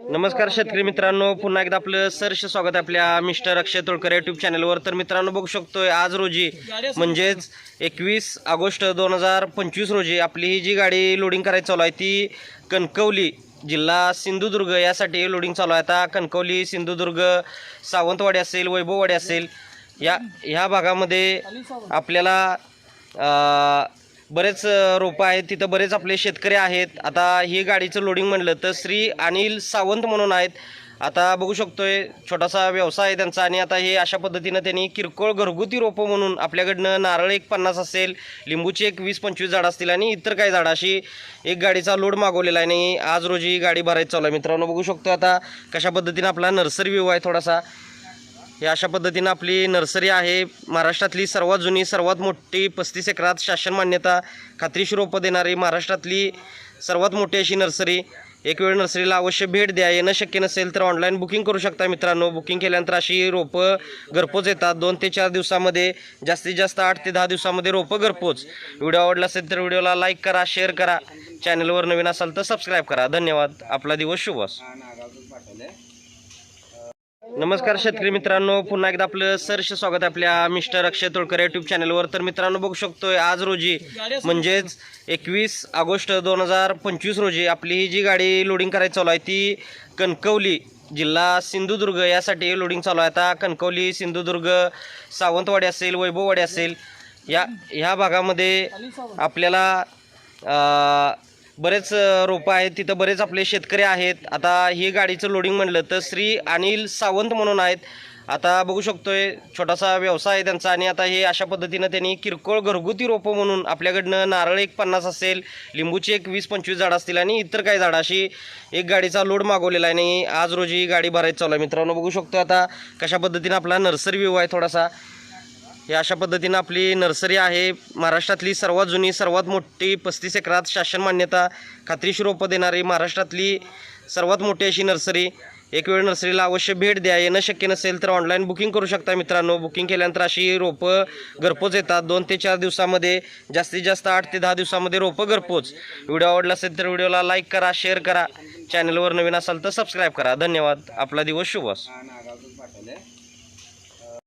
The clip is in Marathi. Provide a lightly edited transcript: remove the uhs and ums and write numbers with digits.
नमस्कार शेतकरी मित्रांनो, पुन्हा एकदा आपलं सहर्ष स्वागत आहे आपल्या मिस्टर अक्षय तोळकर यूट्यूब चॅनलवर। तर मित्रांनो बघू शकतोय आज रोजी म्हणजेच 21 ऑगस्ट 2025 रोजी आपली ही जी गाडी लोडिंग करायची चालू आहे ती कणकवली जिल्हा सिंधुदुर्ग यासाठी लोडिंग चालू आहे। आता कणकवली सिंधुदुर्ग सावंतवाडी असेल, वैभववाडी असेल, ह्या भागामध्ये आपल्याला बरेच रोपं आहेत, तिथं बरेच आपले शेतकरी आहेत। आता ही गाडीचं लोडिंग म्हणलं तर श्री अनिल सावंत म्हणून आहेत। आता बघू शकतोय छोटासा व्यवसाय आहे त्यांचा, आणि आता हे अशा पद्धतीनं त्यांनी किरकोळ घरगुती रोपं म्हणून आपल्याकडनं नारळ एक 50 असेल, लिंबूची एक 20-25 झाडं असतील आणि इतर काही झाडं अशी एक गाडीचा लोड मागवलेला आहे आणि आज रोजी गाडी भरायची चालू आहे। मित्रांनो बघू शकतो आता कशा पद्धतीनं आपला नर्सरी व्ह्यू आहे थोडासा। हे अशा पद्धतीनं आपली नर्सरी आहे, महाराष्ट्रातली सर्वात जुनी सर्वात मोठी 35 एकरात शासन मान्यता खात्रीशीर रोपं देणारी महाराष्ट्रातली सर्वात मोठी अशी नर्सरी। एक वेळ नर्सरीला अवश्य भेट द्या। येणं शक्य नसेल तर ऑनलाईन बुकिंग करू शकता मित्रांनो। बुकिंग केल्यानंतर अशी रोपं घरपोच येतात 2 ते 4 दिवसामध्ये, जास्तीत जास्त 8 ते 10 दिवसामध्ये रोपं घरपोच। व्हिडिओ आवडला असेल तर व्हिडिओला लाईक करा, शेअर करा, चॅनलवर नवीन असाल तर सबस्क्राईब करा। धन्यवाद, आपला दिवस शुभ असो। नमस्कार शेतकरी मित्रांनो, पुन्हा एकदा आपलं सहर्ष स्वागत आहे आपल्या मिस्टर अक्षय तोळकर यूट्यूब चॅनलवर। तर मित्रांनो बघू शकतोय आज रोजी म्हणजेच 21 ऑगस्ट 2025 रोजी आपली ही जी गाडी लोडिंग करायची चालू आहे ती कणकवली जिल्हा सिंधुदुर्ग यासाठी लोडिंग चालू आहे। आता कणकवली सिंधुदुर्ग सावंतवाडी असेल, वैभववाडी असेल, ह्या भागामध्ये आपल्याला बरेच रोपं आहेत, तिथं बरेच आपले शेतकरी आहेत। आता ही गाडीचं लोडिंग म्हणलं तर श्री अनिल सावंत म्हणून आहेत। आता बघू शकतोय छोटासा व्यवसाय आहे त्यांचा, आणि आता हे अशा पद्धतीनं त्यांनी किरकोळ घरगुती रोपं म्हणून आपल्याकडनं नारळ एक 50 असेल, लिंबूची एक 20-25 झाडं असतील आणि इतर काही झाडं अशी एक गाडीचा लोड मागवलेला आहे आणि आज रोजी गाडी भरायची चालू आहे। मित्रांनो बघू शकतो आता कशा पद्धतीनं आपला नर्सरी व्ह्यू आहे थोडासा। हे अशा पद्धतीनं आपली नर्सरी आहे, महाराष्ट्रातली सर्वात जुनी सर्वात मोठी 35 एकरात शासन मान्यता खात्रीशीर रोपं देणारी महाराष्ट्रातली सर्वात मोठी अशी नर्सरी। एक वेळ नर्सरीला अवश्य भेट द्या। येणं शक्य नसेल तर ऑनलाईन बुकिंग करू शकता मित्रांनो। बुकिंग केल्यानंतर अशी रोपं घरपोच येतात 2 ते 4 दिवसामध्ये, जास्तीत जास्त 8 ते 10 दिवसामध्ये रोपं घरपोच। व्हिडिओ आवडला असेल तर व्हिडिओला लाईक करा, शेअर करा, चॅनलवर नवीन असाल तर सबस्क्राईब करा। धन्यवाद, आपला दिवस शुभ असो।